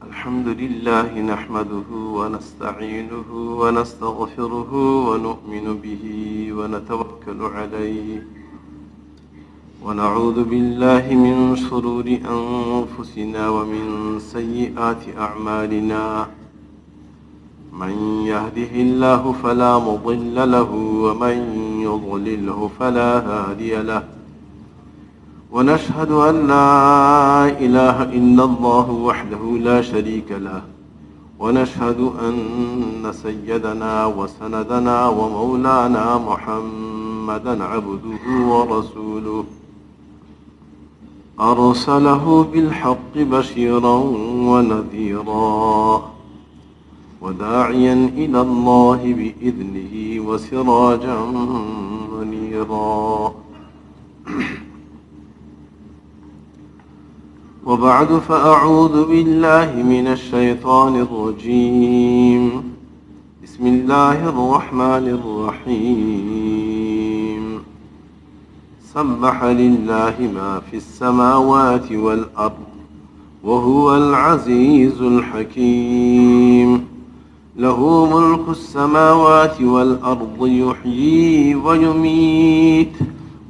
الحمد لله نحمده ونستعينه ونستغفره ونؤمن به ونتوكل عليه ونعوذ بالله من شرور أنفسنا ومن سيئات أعمالنا من يهده الله فلا مضل له ومن يضلله فلا هادي له ونشهد أن لا إله إلا الله وحده لا شريك له ونشهد أن سيدنا وسندنا ومولانا محمدا عبده ورسوله أرسله بالحق بشيرا ونذيرا وداعيا إلى الله بإذنه وسراجا منيرا وبعد فأعوذ بالله من الشيطان الرجيم بسم الله الرحمن الرحيم سبح لله ما في السماوات والأرض وهو العزيز الحكيم له ملك السماوات والأرض يحيي ويميت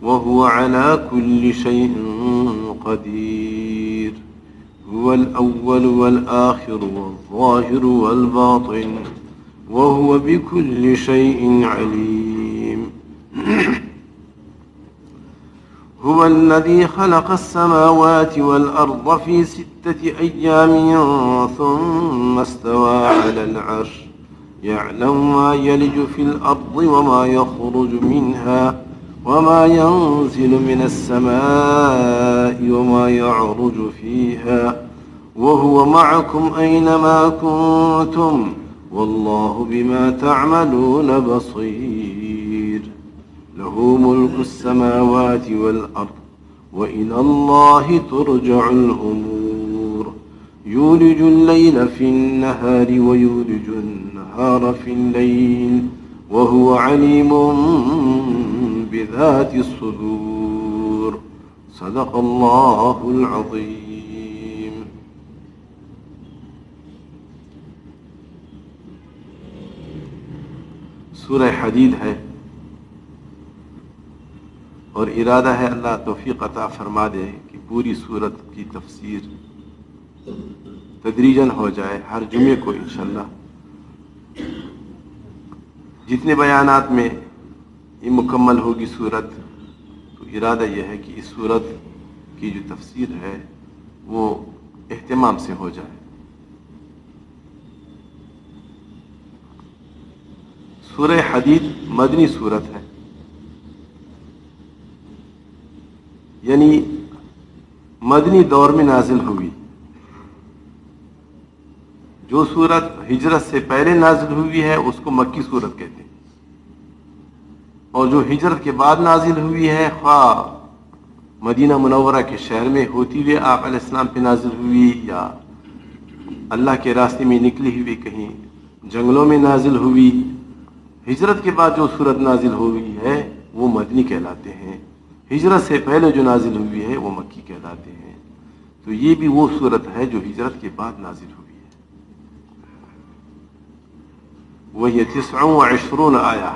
وهو على كل شيء قدير هو الأول والآخر والظاهر والباطن وهو بكل شيء عليم هو الذي خلق السماوات والأرض في 6 أيام ثم استوى على العرش يعلم ما يلج في الأرض وما يخرج منها وما ينزل من السماء وما يعرج فيها وهو معكم أينما كنتم والله بما تعملون بصير له ملك السماوات والأرض وإلى الله ترجع الأمور يولج الليل في النهار ويولج النهار في الليل وهو عليم بذات الصدور صدق الله العظيم. سورہ حدید ہے اور ارادہ ہے اللہ توفیق عطا فرما دے کہ پوری سورت کی تفسیر تدریجاً ہو جائے ہر جمعے کو انشاءاللہ. جتنے بیانات میں یہ مکمل ہوگی سورت تو ارادہ یہ ہے کہ اس سورت کی جو تفسیر ہے وہ اہتمام سے ہو جائے. سورہ حدید مدنی سورت ہے، یعنی مدنی دور میں نازل ہوئی. جو سورت ہجرت سے پہلے نازل ہوئی ہے اس کو مکی سورت کہتے ہیں، اور جو ہجرت کے بعد نازل ہوئی ہے خواہ مدینہ منورہ کے شہر میں ہوتی ہوئے آقا علیہ السلام پہ نازل ہوئی یا اللہ کے راستے میں نکلی ہوئی کہیں جنگلوں میں نازل ہوئی، ہجرت کے بعد جو سورت نازل ہوئی ہے وہ مدنی کہلاتے ہیں. ہجرت سے پہلے جو نازل ہوئی ہے وہ مکی کہلاتے ہیں. تو یہ بھی وہ سورت ہے جو ہجرت کے بعد نازل ہوئی ہے. وہی 29 آیہ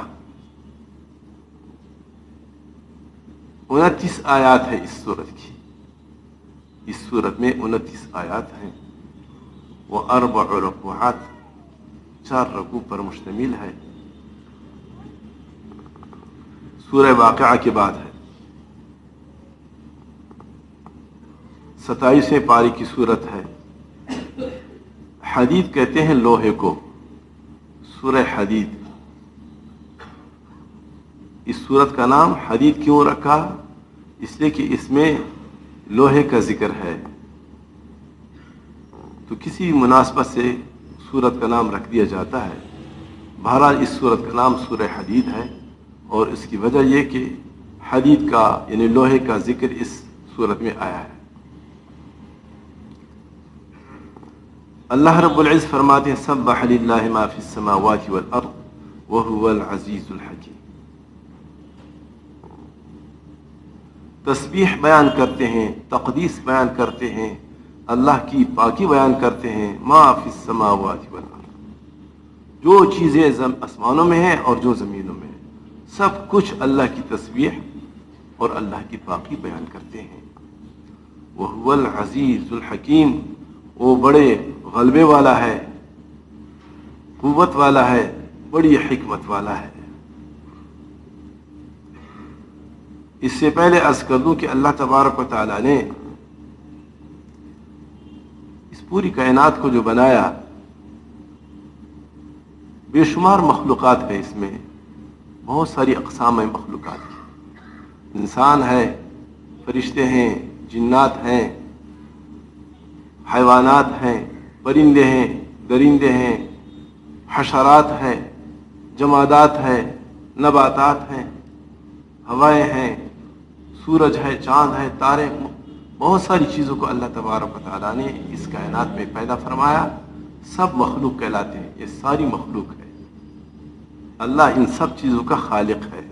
29 آیات ہے اس سورت کی. اس سورت میں 29 آیات ہیں. وہ 4 رکوعات 4 رکوع پر مشتمل ہے. سورہ واقعہ کے بعد ہے. 27ویں پاری کی سورت ہے. حدید کہتے ہیں لوہے کو. سورہ حدید. اس سورت کا نام حدید کیوں رکھا؟ اس لیے کہ اس میں لوہے کا ذکر ہے. تو کسی مناسبت سے سورت کا نام رکھ دیا جاتا ہے. بہرحال اس سورت کا نام سورہ حدید ہے، اور اس کی وجہ یہ کہ حدید کا یعنی لوہے کا ذکر اس سورت میں آیا ہے. اللہ رب العزت فرماتے ہیں سبح للہ ما فی السماوات والارض وهو العزیز الحکیم. تسبیح بیان کرتے ہیں، تقدیس بیان کرتے ہیں اللہ کی پاکی بیان کرتے ہیں، ما فی السماوات والارض، جو چیزیں آسمانوں میں ہیں اور جو زمینوں میں ہیں، سب کچھ اللہ کی تسبیح اور اللہ کی پاکی بیان کرتے ہیں۔ وَهُوَ الْعَزِيزُ الْحَكِيمُ، وہ بڑے غلبے والا ہے، قوت والا ہے، بڑی حکمت والا ہے۔ اس سے پہلے عرض کر دوں کہ اللہ تبارک و تعالیٰ نے اس پوری کائنات کو جو بنایا، بے شمار مخلوقات ہے، اس میں بہت ساری اقسام ہیں مخلوقات کی، انسان ہے، فرشتے ہیں، جنات ہیں، حیوانات ہیں، پرندے ہیں، درندے ہیں، حشرات ہیں، جمادات ہیں، نباتات ہیں، ہوائیں ہیں، سورج ہے، چاند ہے، تارے، بہت ساری چیزوں کو اللہ تبارک و تعالیٰ نے اس کائنات میں پیدا فرمایا، سب مخلوق کہلاتے ہیں، یہ ساری مخلوق ہے۔ اللہ ان سب چیزوں کا خالق ہے،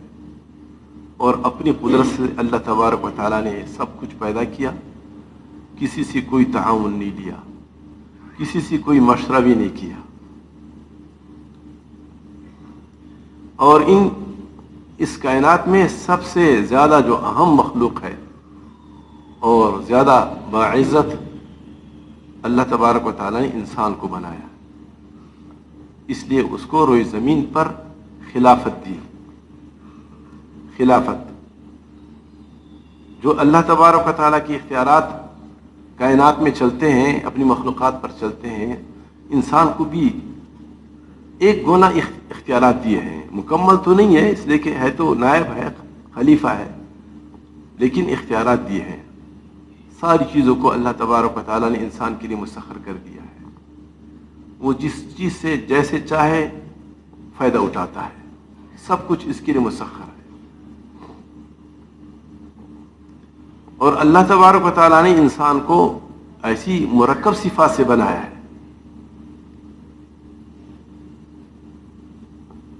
اور اپنی قدرت سے اللہ تبارک و تعالیٰ نے سب کچھ پیدا کیا، کسی سے کوئی تعاون نہیں لیا، کسی سے کوئی مشورہ بھی نہیں کیا، اور اس کائنات میں سب سے زیادہ جو اہم مخلوق ہے اور زیادہ باعزت، اللہ تبارک و تعالیٰ نے انسان کو بنایا، اس لیے اس کو روئے زمین پر خلافت دی۔ خلافت جو اللہ تبارک و تعالیٰ کی اختیارات کائنات میں چلتے ہیں، اپنی مخلوقات پر چلتے ہیں، انسان کو بھی ایک گونا اختیارات دیے ہیں، مکمل تو نہیں ہے، اس لیے کہ ہے تو نائب ہے، خلیفہ ہے، لیکن اختیارات دیے ہیں۔ ساری چیزوں کو اللہ تبارک و تعالیٰ نے انسان کے لیے مسخر کر دیا ہے، وہ جس چیز سے جیسے چاہے فائدہ اٹھاتا ہے، سب کچھ اس کے لیے مسخر ہے۔ اور اللہ تبارک و تعالیٰ نے انسان کو ایسی مرکب صفات سے بنایا ہے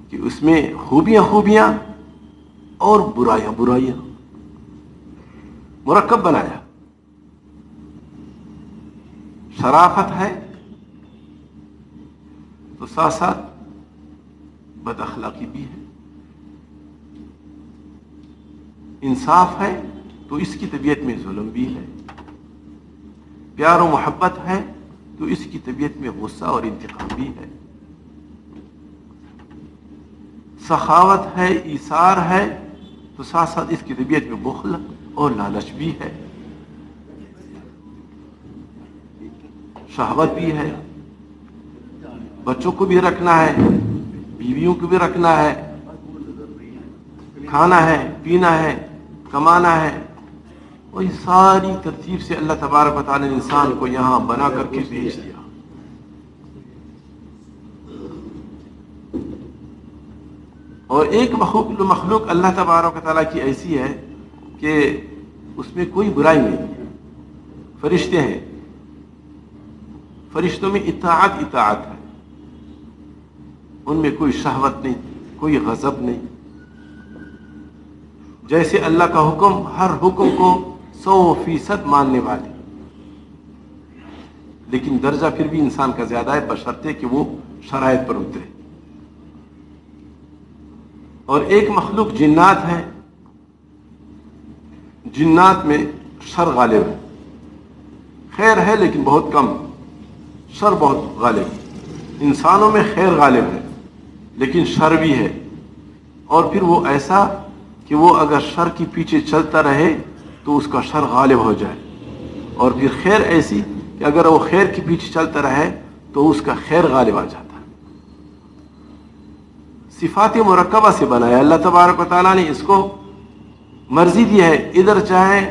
کہ اس میں خوبیاں اور برائیاں مرکب بنایا۔ شرافت ہے تو ساتھ ساتھ بد اخلاقی بھی ہے، انصاف ہے تو اس کی طبیعت میں ظلم بھی ہے، پیار و محبت ہے تو اس کی طبیعت میں غصہ اور انتقام بھی ہے، سخاوت ہے، ایثار ہے تو ساتھ ساتھ اس کی طبیعت میں بخل اور لالچ بھی ہے، شہوت بھی ہے، بچوں کو بھی رکھنا ہے، بیویوں کو بھی رکھنا ہے، کھانا ہے، پینا ہے، کمانا ہے، اور یہ ساری ترتیب سے اللہ تبارک و تعالیٰ نے انسان کو یہاں بنا کر کے بھیج دیا۔ اور ایک مخلوق اللہ تبارک و تعالیٰ کی ایسی ہے کہ اس میں کوئی برائی نہیں، فرشتے ہیں، فرشتوں میں اطاعت ہے، ان میں کوئی شہوت نہیں، کوئی غضب نہیں، جیسے اللہ کا حکم، ہر حکم کو 100% ماننے والے، لیکن درجہ پھر بھی انسان کا زیادہ ہے، بشرطے کہ وہ شرائط پر اترے۔ اور ایک مخلوق جنات ہے، جنات میں شر غالب ہے، خیر ہے لیکن بہت کم، شر بہت غالب ہے۔ انسانوں میں خیر غالب ہے لیکن شر بھی ہے، اور پھر وہ ایسا کہ وہ اگر شر کے پیچھے چلتا رہے تو اس کا شر غالب ہو جائے، اور پھر خیر ایسی کہ اگر وہ خیر کے پیچھے چلتا رہے تو اس کا خیر غالب آ جاتا ہے۔ صفات مرکبہ سے بنایا اللہ تبارک و تعالیٰ نے، اس کو مرضی دی ہے، ادھر چاہیں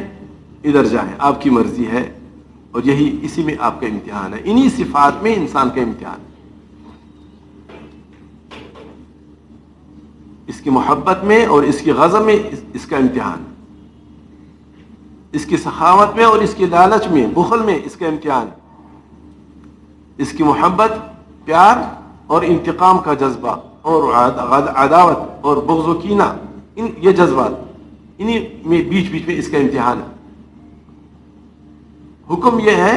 ادھر جائیں، آپ کی مرضی ہے، اور یہی اسی میں آپ کا امتحان ہے، انہی صفات میں انسان کا امتحان ہے، اس کی محبت میں اور اس کی غضب میں اس کا امتحان، اس کی سخاوت میں اور اس کی لالچ میں، بخل میں اس کا امتحان، اس کی محبت، پیار اور انتقام کا جذبہ اور عداوت اور بغض و کینہ، یہ جذبات، انہی میں بیچ میں اس کا امتحان ہے۔ حکم یہ ہے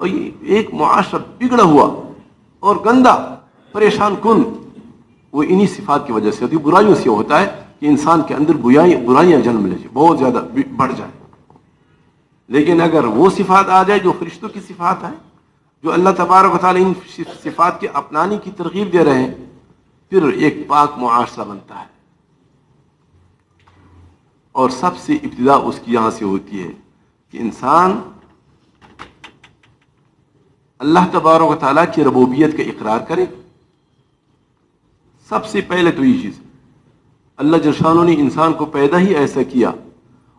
اور یہ ایک معاشرہ بگڑا ہوا اور گندا پریشان کن وہ انہی صفات کی وجہ سے ہوتی ہے. برائیوں سے ہوتا ہے کہ انسان کے اندر برائیاں جنم لے جائیں، بہت زیادہ بڑھ جائیں. لیکن اگر وہ صفات آ جائے جو فرشتوں کی صفات ہیں، جو اللہ تبارک و تعالیٰ ان صفات کے اپنانے کی ترغیب دے رہے ہیں، پھر ایک پاک معاشرہ بنتا ہے. اور سب سے ابتدا اس کی یہاں سے ہوتی ہے کہ انسان اللہ تبارک و تعالیٰ کی ربوبیت کا اقرار کرے. سب سے پہلے تو یہ چیز اللہ جل شانہ نے انسان کو پیدا ہی ایسا کیا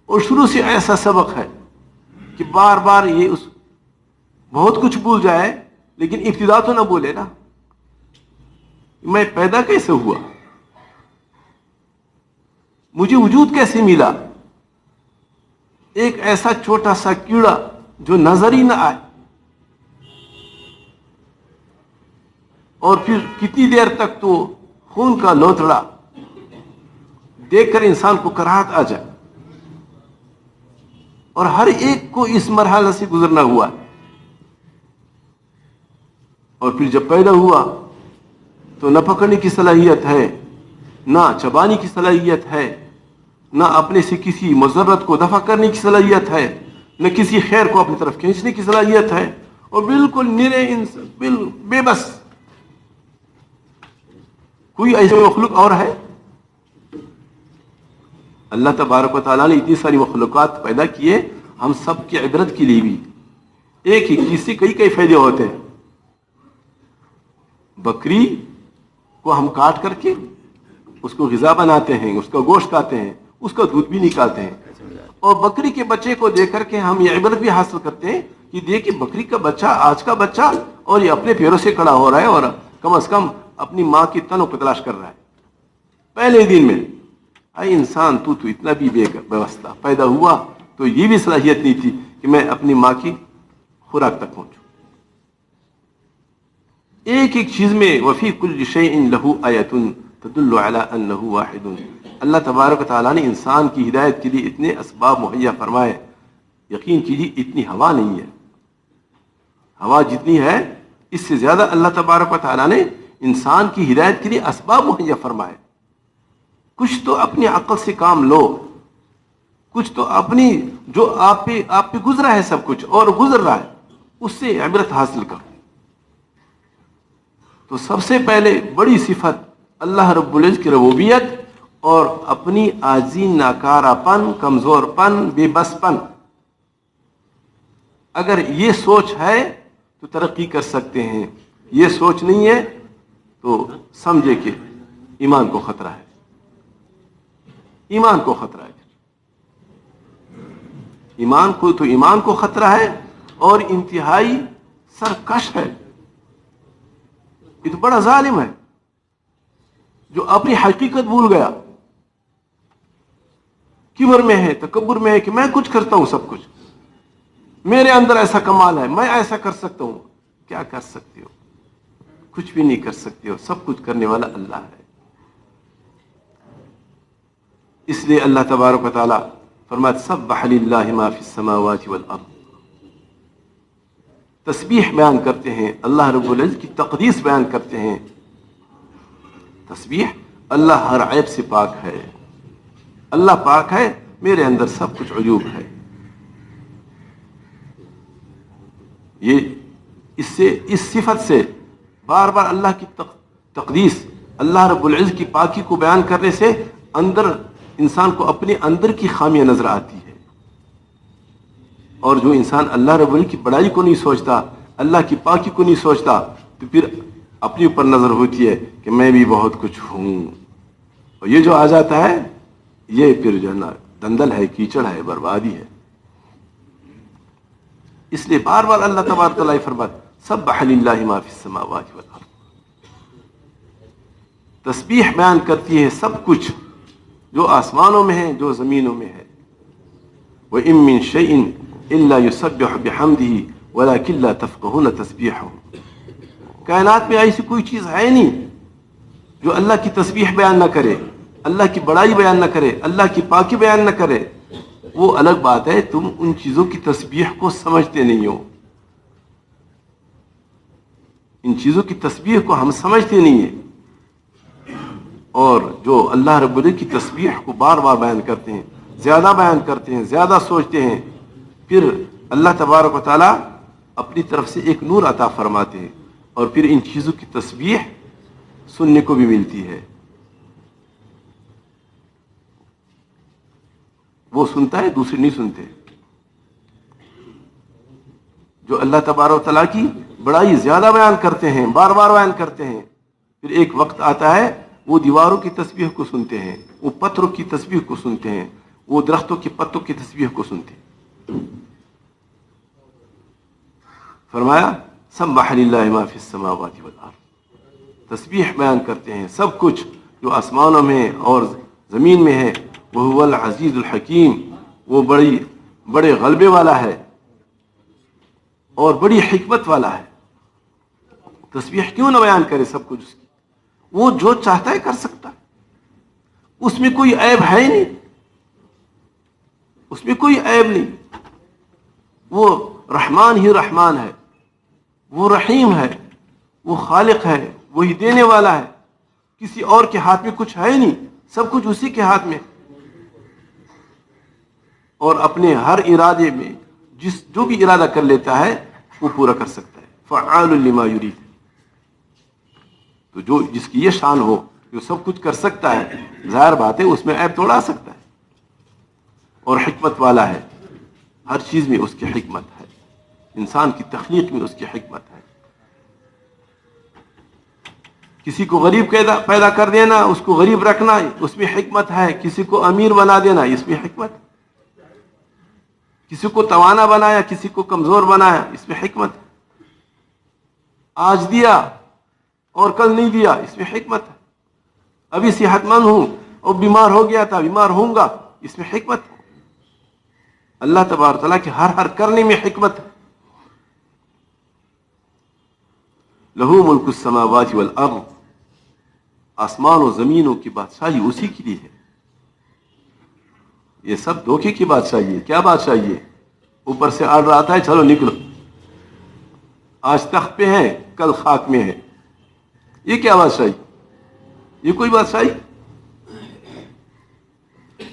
اور شروع سے ایسا سبق ہے کہ بار بار یہ اس بہت کچھ بھول جائے لیکن ابتدا تو نہ بولے نا، میں پیدا کیسے ہوا، مجھے وجود کیسے ملا. ایک ایسا چھوٹا سا کیڑا جو نظر ہی نہ آئے، اور پھر کتنی دیر تک تو خون کا لوتھڑا دیکھ کر انسان کو کراہت آ جائے. اور ہر ایک کو اس مرحلے سے گزرنا ہوا. اور پھر جب پیدا ہوا تو نہ پکڑنے کی صلاحیت ہے، نہ چبانے کی صلاحیت ہے، نہ اپنے سے کسی مضرت کو دفع کرنے کی صلاحیت ہے، نہ کسی خیر کو اپنی طرف کھینچنے کی صلاحیت ہے، اور بالکل نرے بے بس. کوئی ایسے مخلوق اور ہے؟ اللہ تبارک و تعالیٰ نے اتنی ساری مخلوقات پیدا کیے ہم سب کی عبرت کے لیے بھی. ایک ہی چیز سے کئی فائدے ہوتے ہیں. بکری کو ہم کاٹ کر کے اس کو غذا بناتے ہیں، اس کا گوشت کھاتے ہیں، اس کا دودھ بھی نکالتے ہیں. اور بکری کے بچے کو دیکھ کر کے ہم یہ عبرت بھی حاصل کرتے ہیں کہ دیکھیں بکری کا بچہ، آج کا بچہ، اور یہ اپنے پیروں سے کھڑا ہو رہا ہے اور کم از کم اپنی ماں کی تنوں کو تلاش کر رہا ہے. پہلے دن میں اے انسان تو اتنا بھی بے واسطہ پیدا ہوا تو یہ بھی صلاحیت نہیں تھی کہ میں اپنی ماں کی خوراک تک پہنچوں. ایک چیز میں وفی کل شیء لہ آیۃ تدل علی انہ واحد. اللہ تبارک و تعالیٰ نے انسان کی ہدایت کے لیے اتنے اسباب مہیا فرمائے. یقین کیجیے اتنی ہوا نہیں ہے، ہوا جتنی ہے اس سے زیادہ اللہ تبارک و تعالیٰ نے انسان کی ہدایت کے لیے اسباب مہیا فرمائے. کچھ تو اپنی عقل سے کام لو، کچھ تو اپنی جو آپ پہ گزرا ہے سب کچھ اور گزر رہا ہے اس سے عبرت حاصل کرو. تو سب سے پہلے بڑی صفت اللہ رب العزت کی ربوبیت اور اپنی عاجزی، ناکارہ پن، کمزور پن، بے بس پن. اگر یہ سوچ ہے تو ترقی کر سکتے ہیں، یہ سوچ نہیں ہے تو سمجھے کہ ایمان کو خطرہ ہے، ایمان کو خطرہ ہے. ایمان کو خطرہ ہے اور انتہائی سرکش ہے. یہ تو بڑا ظالم ہے جو اپنی حقیقت بھول گیا، کبر میں ہے، تکبر میں ہے کہ میں کچھ کرتا ہوں، سب کچھ میرے اندر ایسا کمال ہے، میں ایسا کر سکتا ہوں. کیا کر سکتے ہو؟ کچھ بھی نہیں کر سکتے ہو. سب کچھ کرنے والا اللہ ہے. اس لیے اللہ تبارک و تعالیٰ فرماتے سبح للہ ما فی السماوات والارض. تسبیح بیان کرتے ہیں، اللہ رب العزت کی تقدیس بیان کرتے ہیں. تسبیح، اللہ ہر عیب سے پاک ہے، اللہ پاک ہے، میرے اندر سب کچھ عیوب ہے. یہ اس صفت سے بار بار اللہ کی تقدیس، اللہ رب العزت کی پاکی کو بیان کرنے سے اندر انسان کو اپنے اندر کی خامیاں نظر آتی ہے. اور جو انسان اللہ رب العزت کی بڑائی کو نہیں سوچتا، اللہ کی پاکی کو نہیں سوچتا، تو پھر اپنے اوپر نظر ہوتی ہے کہ میں بھی بہت کچھ ہوں. اور یہ جو آ جاتا ہے یہ پھر جو ہے نا دندل ہے، کیچڑ ہے، بربادی ہے. اس لیے بار بار اللہ تبارک و تعالیٰ فرماتا سبح للہ ما فی السماوات والارض. تسبیح بیان کرتی ہے سب کچھ جو آسمانوں میں ہے، جو زمینوں میں ہے. وَإِن مِّن شَيْءٍ إِلَّا يُسَبِّحُ بِحَمْدِهِ وَلَكِن لَّا تَفْقَهُونَ تَسْبِيحَهُ. کائنات میں ایسی کوئی چیز ہے نہیں جو اللہ کی تسبیح بیان نہ کرے، اللہ کی بڑائی بیان نہ کرے، اللہ کی پاکی بیان نہ کرے. وہ الگ بات ہے، تم ان چیزوں کی تسبیح کو سمجھتے نہیں ہو. ان چیزوں کی تسبیح کو ہم سمجھتے نہیں ہیں، اور جو اللہ رب العزت کی تسبیح کو بار بار بیان کرتے ہیں، زیادہ بیان کرتے ہیں، زیادہ سوچتے ہیں، پھر اللہ تبارک و تعالیٰ اپنی طرف سے ایک نور عطا فرماتے ہیں، اور پھر ان چیزوں کی تسبیح سننے کو بھی ملتی ہے۔ وہ سنتا ہے، دوسرے نہیں سنتے۔ جو اللہ تبارک و تعالیٰ کی بڑائی زیادہ بیان کرتے ہیں، بار بار بیان کرتے ہیں، پھر ایک وقت آتا ہے وہ دیواروں کی تسبیح کو سنتے ہیں، وہ پتھروں کی تسبیح کو سنتے ہیں، وہ درختوں کے پتوں کی تسبیح کو سنتے ہیں۔ فرمایا سبح للہ ما فی السماوات والارض، تسبیح بیان کرتے ہیں سب کچھ جو آسمانوں میں اور زمین میں ہے۔ وہو العزیز الحکیم، وہ بڑے غلبے والا ہے اور بڑی حکمت والا ہے۔ تسبیح کیوں نہ بیان کرے سب کچھ اس کی؟ وہ جو چاہتا ہے کر سکتا ہے، اس میں کوئی عیب ہے ہی نہیں، اس میں کوئی عیب نہیں۔ وہ رحمان ہی رحمان ہے، وہ رحیم ہے، وہ خالق ہے، وہی دینے والا ہے، کسی اور کے ہاتھ میں کچھ ہے ہی نہیں، سب کچھ اسی کے ہاتھ میں، اور اپنے ہر ارادے میں جو بھی ارادہ کر لیتا ہے وہ پورا کر سکتا ہے۔ فعال لما یرید، تو جو جس کی یہ شان ہو جو سب کچھ کر سکتا ہے، ظاہر بات ہے اس میں عیب توڑا سکتا ہے، اور حکمت والا ہے، ہر چیز میں اس کی حکمت ہے، انسان کی تخلیق میں اس کی حکمت ہے۔ کسی کو غریب پیدا کر دینا، اس کو غریب رکھنا، اس میں حکمت ہے۔ کسی کو امیر بنا دینا، اس میں حکمت ہے۔ کسی کو توانا بنایا، کسی کو کمزور بنایا، اس میں حکمت ہے۔ آج دیا اور کل نہیں دیا، اس میں حکمت ہے۔ ابھی صحت مند ہوں اور بیمار ہو گیا تھا، بیمار ہوں گا، اس میں حکمت ہے۔ اللہ تبارک تعالیٰ کے ہر کرنے میں حکمت ہے۔ لہو ملک السماوات والارض، آسمان و زمینوں کی بادشاہی اسی کے لیے ہے۔ یہ سب دھوکے کی بادشاہی ہے۔ کیا بادشاہی ہے؟ اوپر سے آرڈر آتا ہے چلو نکلو، آج تخت پہ ہے کل خاک میں ہے۔ یہ کیا بادشاہی؟ یہ کوئی بادشاہی؟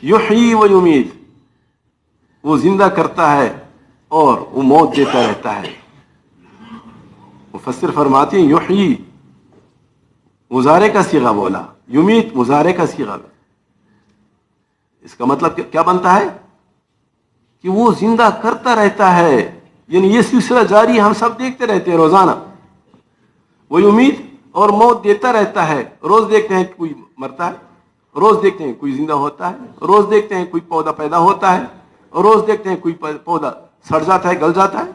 یحیی و یمیت، وہ زندہ کرتا ہے اور وہ موت دیتا رہتا ہے۔ مفسر فرماتے ہیں یحیی مضارع کا صیغہ بولا، یمیت مضارع کا صیغہ۔ اس کا مطلب کیا بنتا ہے کہ وہ زندہ کرتا رہتا ہے، یعنی یہ سلسلہ جاری ہم سب دیکھتے رہتے ہیں روزانہ۔ وہ امید اور موت دیتا رہتا ہے، روز دیکھتے ہیں کوئی مرتا ہے، روز دیکھتے ہیں کوئی زندہ ہوتا ہے، روز دیکھتے ہیں کوئی پودا پیدا ہوتا ہے، روز دیکھتے ہیں کوئی پودا سڑ جاتا ہے، گل جاتا ہے۔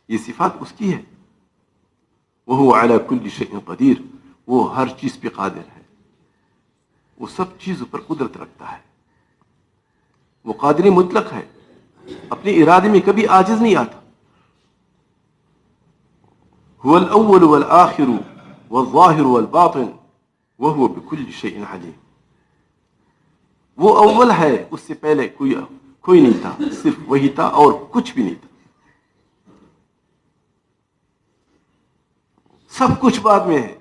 یہ صفات اس کی ہے۔ وہو علی کل شیء قدیر، وہ ہر چیز پہ قادر ہے، وہ سب چیزوں پر قدرت رکھتا ہے، وہ قادر مطلق ہے، اپنے ارادے میں کبھی عاجز نہیں آتا۔ هو الاول والآخر والظاہر والباطن وهو بكل شیء علیم، وہ اول ہے، اس سے پہلے کوئی نہیں تھا، صرف وہی تھا اور کچھ بھی نہیں تھا۔ سب کچھ بعد میں ہے،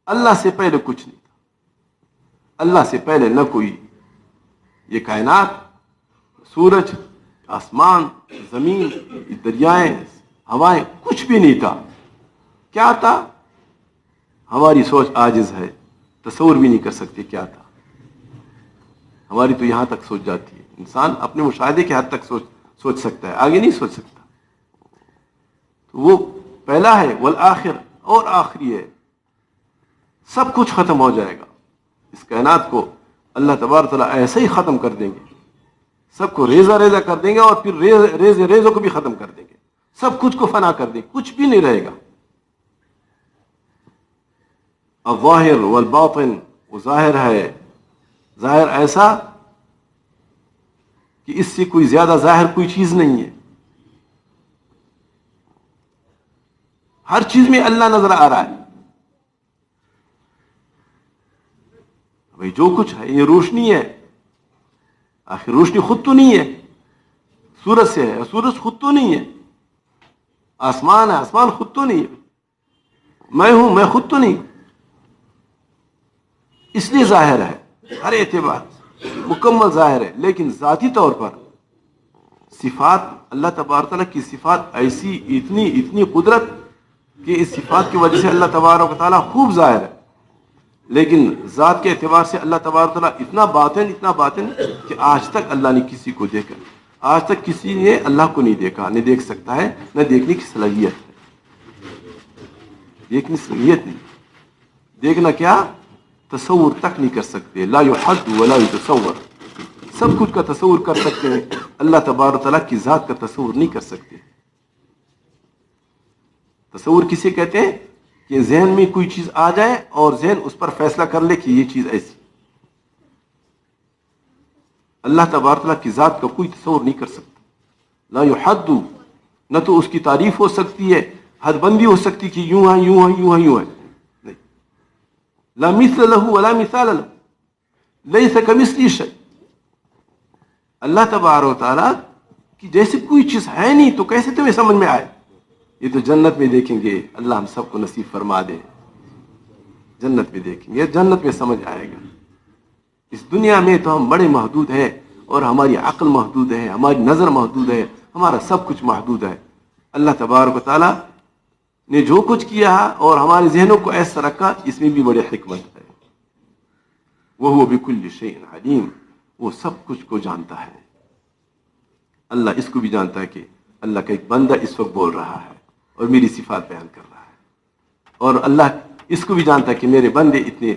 اللہ سے پہلے کچھ نہیں تھا۔ اللہ سے پہلے نہ کوئی یہ کائنات، سورج، آسمان، زمین، دریائیں، ہوائیں، کچھ بھی نہیں تھا۔ کیا تھا؟ ہماری سوچ عاجز ہے، تصور بھی نہیں کر سکتے کیا تھا۔ ہماری تو یہاں تک سوچ جاتی ہے، انسان اپنے مشاہدے کے حد تک سوچ سکتا ہے، آگے نہیں سوچ سکتا۔ تو وہ پہلا ہے، والآخر، اور آخری ہے۔ سب کچھ ختم ہو جائے گا، اس کائنات کو اللہ تبارک تعالیٰ ایسے ہی ختم کر دیں گے، سب کو ریزہ ریزہ کر دیں گے، اور پھر ریزوں کو بھی ختم کر دیں گے، سب کچھ کو فنا کر دیں گے، کچھ بھی نہیں رہے گا۔ الظاہر والباطن، وہ ظاہر ہے، ظاہر ایسا کہ اس سے کوئی زیادہ ظاہر کوئی چیز نہیں ہے۔ ہر چیز میں اللہ نظر آ رہا ہے۔ بھائی جو کچھ ہے یہ روشنی ہے، آخر روشنی خود تو نہیں ہے، سورج سے ہے، سورج خود تو نہیں ہے، آسمان ہے، آسمان خود تو نہیں ہے، میں ہوں، میں خود تو نہیں، اس لیے ظاہر ہے، ہر اعتبار مکمل ظاہر ہے. لیکن ذاتی طور پر صفات اللہ تبارک تعالیٰ کی صفات ایسی اتنی قدرت کہ اس صفات کی وجہ سے اللہ تبارک تعالیٰ خوب ظاہر ہے. لیکن ذات کے اعتبار سے اللہ تبارک تعالیٰ اتنا باطن کہ آج تک اللہ نے کسی کو دیکھا، آج تک کسی نے اللہ کو نہیں دیکھا، نہ دیکھ سکتا ہے، نہ دیکھنے کی صلاحیت ہے. دیکھنے کی صلاحیت نہیں، دیکھنا کیا، تصور تک نہیں کر سکتے. لا یحد ولا یتصور. سب کچھ کا تصور کر سکتے ہیں، اللہ تبارک تعالیٰ کی ذات کا تصور نہیں کر سکتے. تصور کسے کہتے ہیں؟ کہ ذہن میں کوئی چیز آ جائے اور ذہن اس پر فیصلہ کر لے کہ یہ چیز ایسی. اللہ تبارک تعالیٰ کی ذات کا کوئی تصور نہیں کر سکتا. لا یحد، نہ تو اس کی تعریف ہو سکتی ہے، حد بندی ہو سکتی کہ یوں ہے، یوں ہے، یوں ہے، یوں ہے. نہیں. لا مثل له ولا مثال له، لیس کمثلہ شیء. اللہ تبارک و تعالیٰ کی جیسے کوئی چیز ہے نہیں تو کیسے تمہیں سمجھ میں آئے؟ یہ تو جنت میں دیکھیں گے، اللہ ہم سب کو نصیب فرما دے. جنت میں دیکھیں گے، جنت میں سمجھ آئے گا. اس دنیا میں تو ہم بڑے محدود ہیں، اور ہماری عقل محدود ہے، ہماری نظر محدود ہے، ہمارا سب کچھ محدود ہے. اللہ تبارک و تعالیٰ نے جو کچھ کیا اور ہمارے ذہنوں کو ایسا رکھا، اس میں بھی بڑی حکمت ہے. وَهُوَ بِكُلِّ شَيْءٍ عَلِيمٌ. وہ سب کچھ کو جانتا ہے. اللہ اس کو بھی جانتا ہے کہ اللہ کا ایک بندہ اس وقت بول رہا ہے اور میری صفات بیان کر رہا ہے. اور اللہ اس کو بھی جانتا ہے کہ میرے بندے اتنے